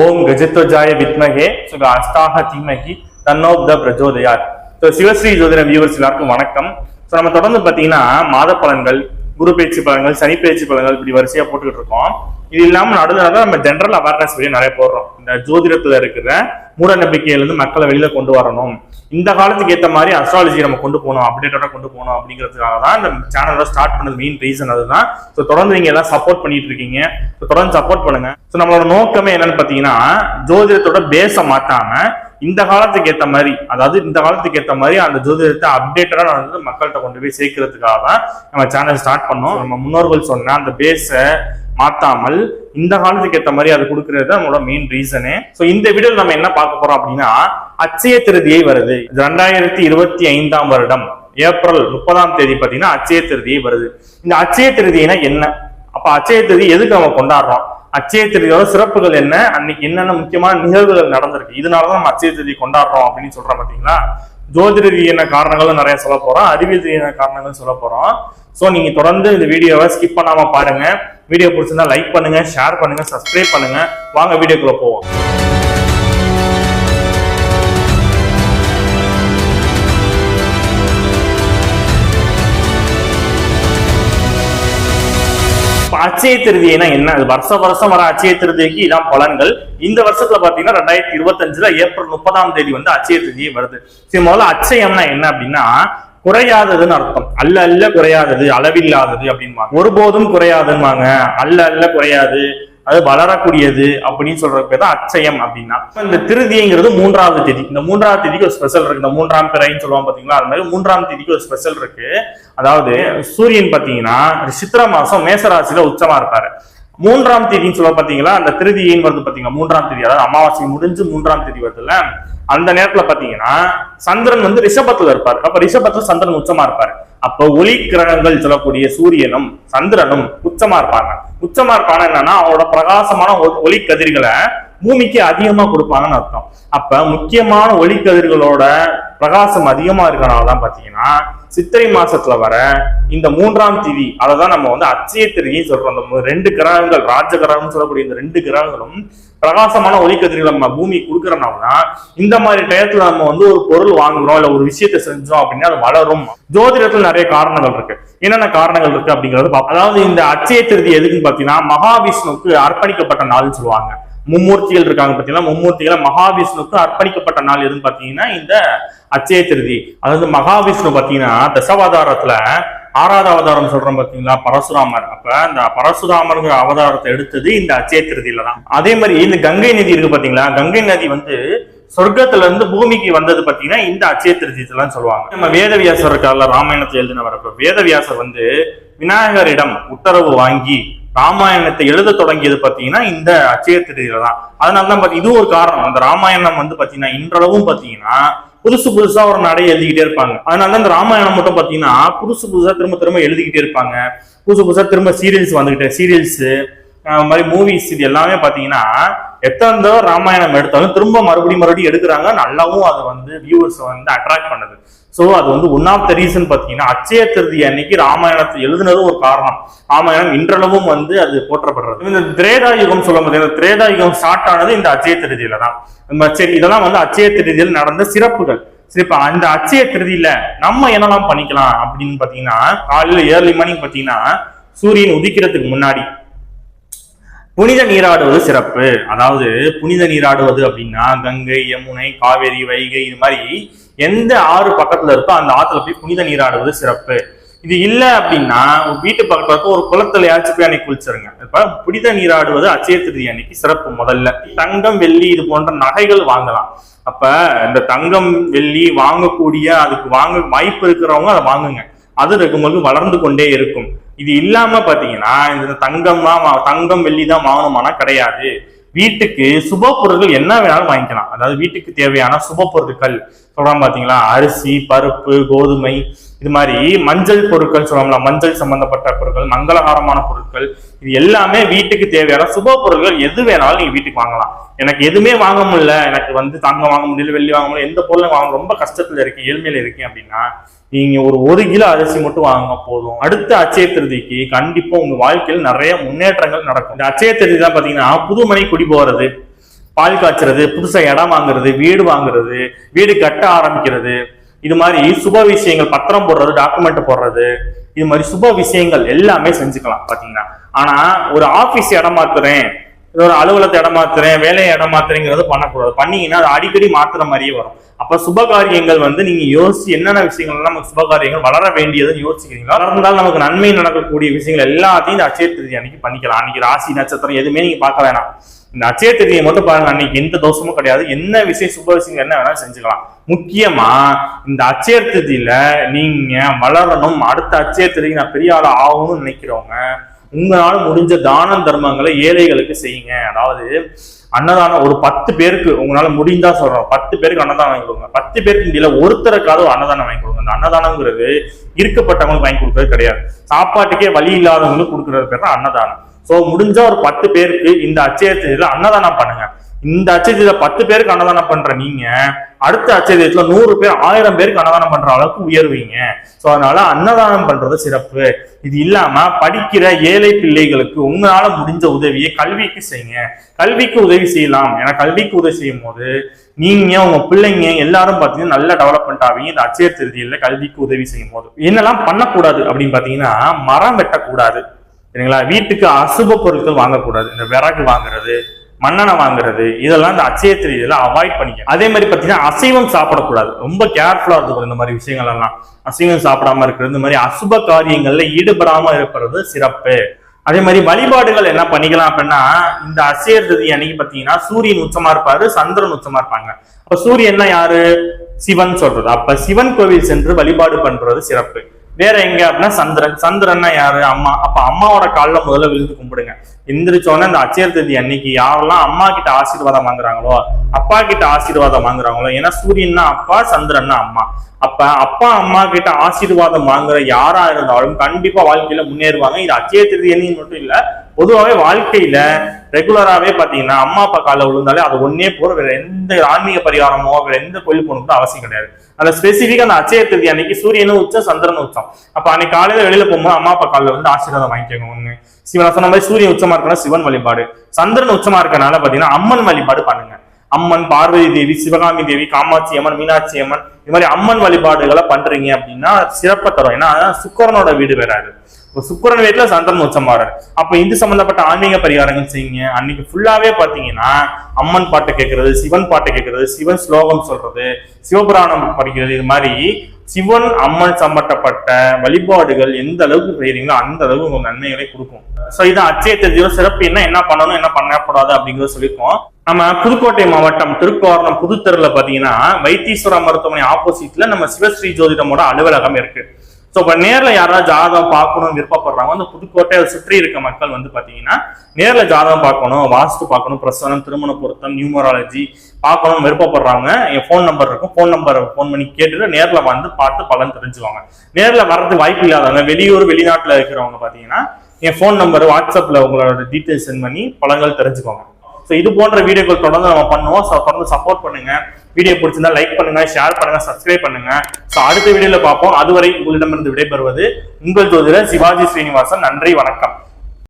ஓம் கஜத்வஜாய வித்மகே சுக அஸ்தாக தீமகி தன்னோப்த பிரஜோதயாத். சிவஸ்ரீ ஜோதிட வியூவர்ஸ் எல்லாருக்கும் வணக்கம். நம்ம தொடர்ந்து பாத்தீங்கன்னா மாத பலன்கள், குரு பேச்சு பலன்கள், சனி பேச்சு பலன்கள் இப்படி வரிசையா போட்டுக்கிட்டு இருக்கோம். இது இல்லாம நடுவில் நம்ம ஜென்ரல் அவேர்னஸ் வீடியோ நிறைய போடுறோம். இந்த ஜோதிடத்துல இருக்கிற மூட நம்பிக்கையிலிருந்து மக்களை வெளியில கொண்டு வரணும், இந்த காலத்துக்கு ஏற்ற மாதிரி அஸ்ட்ராலஜி நம்ம கொண்டு போகணும், அப்டேட்டோட கொண்டு போகணும் அப்படிங்கிறதுக்காக தான் இந்த சேனலை ஸ்டார்ட் பண்ணது. மெயின் ரீசன் அதுதான். ஸோ தொடர்ந்து நீங்க எல்லாம் சப்போர்ட் பண்ணிட்டு இருக்கீங்க. ஸோ தொடர்ந்து சப்போர்ட் பண்ணுங்க. ஸோ நம்மளோட நோக்கமே என்னன்னு பாத்தீங்கன்னா, ஜோதிடத்தோட பேஸை மாத்தாம இந்த காலத்துக்கு ஏற்ற மாதிரி, அதாவது இந்த காலத்துக்கு ஏற்ற மாதிரி அந்த ஜோதிடத்தை அப்டேட்டடா வந்து மக்கள்கிட்ட கொண்டு போய் சேர்க்கறதுக்காக தான் நம்ம சேனல் ஸ்டார்ட் பண்ணோம். நம்ம முன்னோர்கள் சொன்ன அந்த பேஸை மாத்தாமல் இந்த காலத்துக்கு ஏற்ற மாதிரி அது கொடுக்கறது நம்மளோட மெயின் ரீசனு. ஸோ இந்த வீடியோல நம்ம என்ன பார்க்க போறோம் அப்படின்னா, அட்சய திருதியை வருது. 2025 வருடம் ஏப்ரல் 30 பாத்தீங்கன்னா அட்சய திருதியை வருது. இந்த அட்சய திருதினா என்ன, அப்ப அட்சய திருதி எதுக்கு நம்ம கொண்டாடுறோம், அட்சய திருதியோட சிறப்புகள் என்ன, அன்னைக்கு என்னென்ன முக்கியமான நிகழ்வுகள் நடந்திருக்கு, இதனாலதான் நம்ம அட்சய திருதி கொண்டாடுறோம் அப்படின்னு சொல்றோம். பாத்தீங்களா, ஜோதிட ரீதியான காரணங்களும் நிறைய சொல்ல போறோம், அறிவியல் ரீதியான காரணங்களும் சொல்ல போறோம். சோ நீங்க தொடர்ந்து இந்த வீடியோவை ஸ்கிப் பண்ணாம பாருங்க. வீடியோ பிடிச்சிருந்தா லைக் பண்ணுங்க, ஷேர் பண்ணுங்க, சப்ஸ்கிரைப் பண்ணுங்க. வாங்க வீடியோக்குள்ள போவோம். அட்சய திருதினா என்ன, அது வருஷம் வர அட்சய திருதிக்கு இதான் பலன்கள். இந்த வருஷத்துல பாத்தீங்கன்னா 2025 ஏப்ரல் 30 வந்து அட்சய திருதியை வருது. சரி, முதல்ல அட்சயம்னா என்ன அப்படின்னா, குறையாததுன்னு அர்த்தம். அல்ல குறையாதது, அளவில்லாதது அப்படின்பாங்க. ஒருபோதும் குறையாதுன்பாங்க. அல்ல குறையாது, அது வளரக்கூடியது அப்படின்னு சொல்றதுக்கு தான் அட்சயம் அப்படின்னா. இந்த திருதிங்கிறது 3வது தேதி. இந்த 3வது தேதிக்கு ஒரு ஸ்பெஷல் இருக்கு. இந்த 3ஆம் பிறைன்னு சொல்லுவாங்க பாத்தீங்களா, அது மாதிரி 3ஆம் தேதிக்கு ஒரு ஸ்பெஷல் இருக்கு. அதாவது சூரியன் பாத்தீங்கன்னா சித்திரை மாசம் மேசராசியில உச்சமா இருப்பாரு. 3ஆம் தேதின்னு சொல்ல பாத்தீங்களா, அந்த திருதியின் வருது பாத்தீங்களா, 3ஆம் தேதி, அதாவது அமாவாசை முடிஞ்சு 3ஆம் தேதி வருதுல்ல, அந்த நேரத்துல பாத்தீங்கன்னா சந்திரன் வந்து ரிஷபத்துல இருப்பாரு. அப்ப ரிஷபத்துல சந்திரன் உச்சமா இருப்பாரு. அப்ப ஒளி கிரகங்கள் சொல்லக்கூடிய சூரியனும் சந்திரனும் உச்சமா இருப்பாங்க. உச்சமா இருப்பாங்க என்னன்னா, அவரோட பிரகாசமான ஒளி கதிர்களை பூமிக்கு அதிகமா கொடுப்பாங்கன்னு அர்த்தம். அப்ப முக்கியமான ஒளி கதிர்களோட பிரகாசம் அதிகமா இருக்கனாலதான் பாத்தீங்கன்னா சித்திரை மாசத்துல வர இந்த 3ஆம் தேதி, அதைதான் நம்ம வந்து அட்சய திருதின்னு சொல்றோம். அந்த 2 கிரகங்கள், ராஜ கிரகம் சொல்லக்கூடிய இந்த 2 கிரகங்களும் பிரகாசமான ஒளி கதிர்களை நம்ம பூமி கொடுக்கறனாலதான் இந்த மாதிரி டயத்துல நம்ம வந்து ஒரு பொருள் வாங்குறோம், இல்ல ஒரு விஷயத்த செஞ்சோம் அப்படின்னா அது வளரும். ஜோதிடத்துல நிறைய காரணங்கள் இருக்கு. என்னென்ன காரணங்கள் இருக்கு அப்படிங்கிறது, அதாவது இந்த அட்சய திருதி எதுக்குன்னு பாத்தீங்கன்னா, மகாவிஷ்ணுவுக்கு அர்ப்பணிக்கப்பட்ட நாள்னு சொல்லுவாங்க. மும்மூர்த்திகள் இருக்காங்க பாத்தீங்கன்னா, மும்மூர்த்திகளை மகாவிஷ்ணுக்கு அர்ப்பணிக்கப்பட்ட நாள் எதுன்னு பாத்தீங்கன்னா இந்த அட்சய திருதி. அதாவது மகாவிஷ்ணு பாத்தீங்கன்னா தசாவதாரத்துல 6வது அவதாரம் சொல்றோம் பாத்தீங்களா, பரசுராமர். அப்ப இந்த பரசுராமருங்கிற அவதாரத்தை எடுத்தது இந்த அட்சய திருதியில தான். அதே மாதிரி இந்த கங்கை நதி இருக்கு பாத்தீங்களா, கங்கை நதி வந்து சொர்க்கத்துல இருந்து பூமிக்கு வந்தது பாத்தீங்கன்னா இந்த அட்சய திருதியெல்லாம் சொல்லுவாங்க. நம்ம வேதவியாசர் இருக்கார்ல, ராமாயணத்தை எழுதினவர். அப்ப வேதவியாசர் வந்து விநாயகரிடம் உத்தரவு வாங்கி ராமாயணத்தை எழுத தொடங்கியது பாத்தீங்கன்னா இந்த அட்சய திருதியில தான். அதனாலதான் இது ஒரு காரணம். அந்த ராமாயணம் வந்து பாத்தீங்கன்னா இன்றளவும் பாத்தீங்கன்னா புதுசா ஒரு நடைய எழுதிக்கிட்டே இருப்பாங்க. அதனால இந்த ராமாயணம் மட்டும் பாத்தீங்கன்னா புதுசா திரும்ப எழுதிக்கிட்டே இருப்பாங்க. புதுசா திரும்ப சீரியல்ஸ் வந்துகிட்டே, சீரியல்ஸ் மாதிரி மூவிஸ், இது எல்லாமே பாத்தீங்கன்னா எத்தனை தடவை ராமாயணம் எடுத்தாலும் திரும்ப மறுபடியும் எடுக்கிறாங்க. நல்லாவும் அது வந்து வியூவர்ஸ் வந்து அட்ராக்ட் பண்ணுது. சோ அது வந்து ஒன் ஆஃப் த ரீசன் பாத்தீங்கன்னா அட்சய திருதி அன்னைக்கு ராமாயணத்தை எழுதுனதும் ஒரு காரணம். ராமாயணம் இன்றளவும் வந்து அது போற்றப்படுறது. இந்த திரேதா யுகம் சொல்ல முடியாது, திரேதா யுகம் ஸ்டார்ட் ஆனது இந்த அட்சய திருதியில தான். சரி, இதெல்லாம் வந்து அட்சய திருதியில் நடந்த சிறப்புகள். சரி, இப்ப அந்த அட்சய திருதியில நம்ம என்னெல்லாம் பண்ணிக்கலாம் அப்படின்னு பாத்தீங்கன்னா, காலையில ஏர்லி மார்னிங் பாத்தீங்கன்னா சூரியன் உதிக்கிறதுக்கு முன்னாடி புனித நீராடுவது சிறப்பு. அதாவது புனித நீராடுவது அப்படின்னா கங்கை, யமுனை, காவேரி, வைகை, இது மாதிரி எந்த ஆறு பக்கத்துல இருக்கோ அந்த ஆத்துல போய் புனித நீராடுவது சிறப்பு. இது இல்ல அப்படின்னா வீட்டு பக்கத்துல இருக்க ஒரு குளத்துலயாச்சும் போய் அன்னைக்கு குளிச்சிருங்க. இப்ப புனித நீராடுவது அட்சய திருதி அன்னைக்கு சிறப்பு. முதல்ல தங்கம், வெள்ளி இது போன்ற நகைகள் வாங்கலாம். அப்ப இந்த தங்கம், வெள்ளி வாங்கக்கூடிய, அதுக்கு வாங்க வாய்ப்பு இருக்கிறவங்க அதை வாங்குங்க. அது இருக்கும்போது வளர்ந்து கொண்டே இருக்கும். இது இல்லாம பாத்தீங்கன்னா இந்த தங்கம் வெள்ளி தான் வாங்கணுமானா கிடையாது. வீட்டுக்கு சுப பொருட்கள் என்ன வேணாலும் வாங்கிக்கலாம். அதாவது வீட்டுக்கு தேவையான சுப பொருட்கள் சொல்றாங்க பாத்தீங்களா, அரிசி, பருப்பு, கோதுமை, இது மாதிரி மஞ்சள் பொருட்கள் சொல்லுவாங்களா, மஞ்சள் சம்பந்தப்பட்ட பொருட்கள், மங்களகரமான பொருட்கள், இது எல்லாமே வீட்டுக்கு தேவையான சுப பொருட்கள் எது வேணாலும் நீங்க வீட்டுக்கு வாங்கலாம். எனக்கு எதுவுமே வாங்க முடியல, எனக்கு வந்து தங்கம் வாங்க முடியல, வெள்ளி வாங்க முடியல, எந்த பொருளும் வாங்க ரொம்ப கஷ்டத்துல இருக்கேன், ஏழ்மையில இருக்கேன் அப்படின்னா நீங்க ஒரு 1 கிலோ அரிசி மட்டும் வாங்க போதும். அடுத்த அட்சய திருதிக்கு கண்டிப்பா உங்க வாழ்க்கையில் நிறைய முன்னேற்றங்கள் நடக்கும். இந்த அட்சய திருதி தான் பாத்தீங்கன்னா புதுமனை குடி போறது, பால் காய்ச்சறது, புதுசா இடம் வாங்குறது, வீடு வாங்குறது, வீடு கட்ட ஆரம்பிக்கிறது, இது மாதிரி சுப விஷயங்கள், பத்திரம் போடுறது, டாக்குமெண்ட் போடுறது, இது மாதிரி சுப விஷயங்கள் எல்லாமே செஞ்சுக்கலாம் பாத்தீங்கன்னா. ஆனா ஒரு ஆபீஸ் இடம் மாத்துறேன், ஒரு அலுவலகத்தை இடம் மாத்துறேன், வேலையை இடம் மாத்துறேங்கிறது பண்ணக்கூடாது. பண்ணீங்கன்னா அது அடிக்கடி மாத்துற மாதிரியே வரும். அப்ப சுபகாரியங்கள் நீங்க யோசிச்சு என்னென்ன விஷயங்கள் நமக்கு சுபகாரியங்கள் வளர வேண்டியதுன்னு யோசிக்கிறீங்களா, வளர்ந்தால் நமக்கு நன்மை நடக்கக்கூடிய விஷயங்கள் எல்லாத்தையும் இந்த அட்சய திருதி அன்னைக்கு பண்ணிக்கலாம். அன்னைக்கு ராசி நட்சத்திரம் எதுவுமே நீங்க பார்க்க வேணாம். இந்த அட்சய திருதியை மட்டும் பாருங்க, அன்னைக்கு எந்த தோஷமும் கிடையாது. என்ன விஷயம் சுப விஷயங்கள் என்ன வேணாலும் செஞ்சுக்கலாம். முக்கியமா இந்த அட்சய திருதியில நீங்க வளரணும், அடுத்த அட்சய திருதிக்கு நான் பெரிய ஆள் ஆகணும்னு நினைக்கிறவங்க உங்களால முடிஞ்ச தான தர்மங்களை ஏழைகளுக்கு செய்யுங்க. அதாவது அன்னதானம் ஒரு 10 பேருக்கு உங்களால முடிந்தா சொல்றோம், 10 பேருக்கு அன்னதானம் வாங்கி கொடுங்க. 10 பேருக்கு முடியல ஒருத்தருக்காவது ஒரு அன்னதானம் வாங்கி கொடுங்க. அந்த அன்னதானம்ங்கிறது இருக்கப்பட்டவங்களுக்கு வாங்கி கொடுக்கறது கிடையாது, சாப்பாட்டுக்கே வழி இல்லாதவங்களுக்கு கொடுக்கறது பேர் தான் அன்னதானம். சோ முடிஞ்சா ஒரு 10 பேருக்கு இந்த அட்சய திருதியில அன்னதானம் பண்ணுங்க. இந்த அட்சயத்துல 10 பேருக்கு அன்னதானம் பண்ற நீங்க அடுத்த அட்சயத்துல 100 பேர் 1000 பேருக்கு அன்னதானம் பண்ற அளவுக்கு உயர்வீங்க. சோ அதனால அன்னதானம் பண்றது சிறப்பு. இது இல்லாம படிக்கிற ஏழை பிள்ளைகளுக்கு உங்களால முடிஞ்ச உதவியை கல்விக்கு செய்யுங்க. கல்விக்கு உதவி செய்யலாம். ஏன்னா கல்விக்கு உதவி செய்யும் போது நீங்க உங்க பிள்ளைங்க எல்லாரும் பாத்தீங்கன்னா நல்ல டெவலப்மெண்ட் ஆவீங்க. இந்த அட்சய திருதியில கல்விக்கு உதவி செய்யும் போது என்னெல்லாம் பண்ணக்கூடாது அப்படின்னு பாத்தீங்கன்னா, மரம் வெட்டக்கூடாது சரிங்களா, வீட்டுக்கு அசுப பொருட்கள் வாங்கக்கூடாது, இந்த விறகு வாங்குறது, மண்ணெண்ணெய் வாங்குறது, இதெல்லாம் இந்த அட்சய திருதியில அவாய்ட் பண்ணிக்க. அதே மாதிரி பாத்தீங்கன்னா அசைவம் சாப்பிடக்கூடாது, ரொம்ப கேர்ஃபுல்லா இருக்கணும். இந்த மாதிரி விஷயங்கள் எல்லாம் அசைவம் சாப்பிடாம இருக்கிறது, இந்த மாதிரி அசுப காரியங்கள்ல ஈடுபடாம இருப்பது சிறப்பு. அதே மாதிரி வழிபாடுகள் என்ன பண்ணிக்கலாம் அப்படின்னா, இந்த அட்சய திருதி அன்னைக்கு பாத்தீங்கன்னா சூரியன் உச்சமா இருப்பாரு, சந்திரன் உச்சமா இருப்பாங்க. அப்ப சூரியன்னா யாரு? சிவன் சொல்றது. அப்ப சிவன் கோவில் சென்று வழிபாடு பண்றது சிறப்பு. வேற எங்க அப்படின்னா சந்திரன். சந்திரன்னா யாரு? அம்மா. அப்ப அம்மாவோட காலில் முதல்ல விழுந்து கும்பிடுங்க. எந்திரிச்சோன்னே இந்த அட்சய திருதி அன்னைக்கு யாரெல்லாம் அம்மா கிட்ட ஆசீர்வாதம் வாங்குறாங்களோ, அப்பா கிட்ட ஆசீர்வாதம் வாங்குறாங்களோ, ஏன்னா சூரியன்னா அப்பா, சந்திரன்னா அம்மா. அப்ப அப்பா அம்மா கிட்ட ஆசீர்வாதம் வாங்குற யாரா இருந்தாலும் கண்டிப்பா வாழ்க்கையில முன்னேறுவாங்க. இது அட்சய திருதி அன்னைக்கு மட்டும் இல்ல, பொதுவாகவே வாழ்க்கையில ரெகுலராகவே பாத்தீங்கன்னா அம்மா அப்பா காலில் விழுந்தாலே அது ஒன்னே போற, வேற எந்த ஆன்மீக பரிகாரமோ வேற எந்த கோயில் போகணும்னு அவசியம் கிடையாது. அதுல ஸ்பெசிபிக்கா அந்த அட்சய திருதி அன்னைக்கு சூரியனும் உச்சம், சந்திரனும் உச்சம். அப்ப அன்னைக்கு காலையில வெளியில போகும்போது அம்மா அப்பா காலில் வந்து ஆசீர்வாதம் வாங்கிக்கோங்க. ஒண்ணு சிவன் சொன்ன மாதிரி சூரியன் உச்சமா இருக்கணும் சிவன் வழிபாடு, சந்திரன் உச்சமா இருக்கனால பாத்தீங்கன்னா அம்மன் வழிபாடு பண்ணுங்க. அம்மன், பார்வதி தேவி, சிவகாமி தேவி, காமாட்சி அம்மன், மீனாட்சி அம்மன், இது மாதிரி அம்மன் வழிபாடுகளை பண்றீங்க அப்படின்னா சிறப்பை தரும். ஏன்னா சுக்கரனோட வீடு வேறாது, சுக்கரன் வீட்டுல சந்திரன் உச்சமாறாரு. அப்ப இது சம்பந்தப்பட்ட ஆன்மீக பரிகாரங்கள் செய்யுங்க. அன்னைக்கு ஃபுல்லாவே பாத்தீங்கன்னா அம்மன் பாட்டு கேட்கறது, சிவன் பாட்டு கேட்கறது, சிவன் ஸ்லோகம் சொல்றது, சிவபுராணம் படிக்கிறது, இது மாதிரி சிவன் அம்மன் சம்பந்தப்பட்ட வழிபாடுகள் எந்த அளவுக்கு செய்யறீங்களோ அந்த அளவுக்கு உங்க நன்மைகளை கொடுக்கும். சோ இது அட்சய திருதியோட சிறப்பு. என்ன பண்ணணும், என்ன பண்ணக்கூடாது அப்படிங்கறத சொல்லியிருக்கோம். நம்ம புதுக்கோட்டை மாவட்டம் திருக்கோரணம் புதுத்தெருல பாத்தீங்கன்னா வைத்தீஸ்வரா மருத்துவமனை ஆப்போசிட்ல நம்ம சிவஸ்ரீ ஜோதிடமோட அலுவலகம் இருக்கு. சோ இப்ப நேர்ல யாராவது ஜாதகம் பார்க்கணும் விருப்பப்படுறாங்க, அந்த புதுக்கோட்டை சுற்றி இருக்க மக்கள் பாத்தீங்கன்னா நேர்ல ஜாதகம் பார்க்கணும், வாஸ்து பார்க்கணும், பிரசனம், திருமண பொருத்தம், நியூமராலஜி பார்க்கணும் விருப்பப்படுறாங்க, என் போன் நம்பர் இருக்கும், போன் நம்பர் போன் பண்ணி கேட்டுட்டு நேர்ல வந்து பார்த்து பலன் தெரிஞ்சுவாங்க. நேர்ல வர்றது வாய்ப்பு இல்லாதவங்க, வெளியூர் வெளிநாட்டுல இருக்கிறவங்க பாத்தீங்கன்னா என் போன் நம்பர் வாட்ஸ்அப்ல உங்களோட டீட்டெயில்ஸ் சென்ட் பண்ணி பலன்கள் தெரிஞ்சுக்கோங்க. ஸோ இது போன்ற வீடியோக்கள் தொடர்ந்து நம்ம பண்ணுவோம். ஸோ தொடர்ந்து சப்போர்ட் பண்ணுங்க. வீடியோ பிடிச்சிருந்தா லைக் பண்ணுங்க, ஷேர் பண்ணுங்க, சப்ஸ்கிரைப் பண்ணுங்க. ஸோ அடுத்த வீடியோல பார்ப்போம். அதுவரை உங்களிடமிருந்து விடைபெறுவது உங்கள் ஜோதிடர் சிவாஜி ஸ்ரீனிவாசன். நன்றி, வணக்கம்.